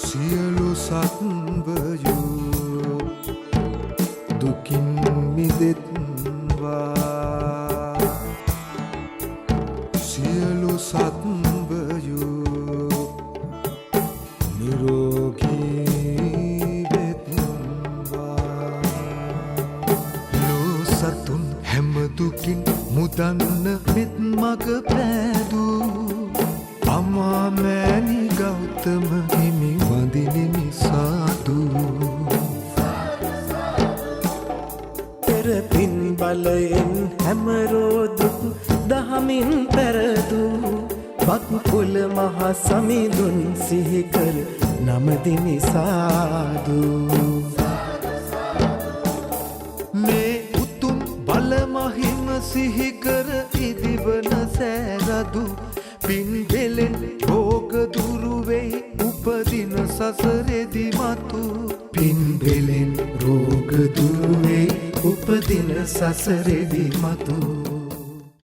සියලු සත්වයෝ දුකින් මිදෙත්වා. සියලු සත්වයෝ නිරෝගී වෙත්වා. ලෝ සතුන් හැම දුකින් මුදන්න මෙත් මග පෑදූ අමාමෑණි ගෞතම හිමි වඳිනෙමි සාදු. පෙර පින් බලයෙන් හැමරෝ දුක් දහමින් පැරදූ බත් කුල මහ සමිඳුන් සිහි කර නමදිමි සාදු. මේ උතුම් බල මහිම සිහි කර ඉදිවන සෑරදු පින් දෙලෙන් රෝග දුරු වෙයි උපදින සසරෙදි මතු. පින් දෙලෙන් රෝග දුරු වෙයි උපදින සසරෙදි මතු.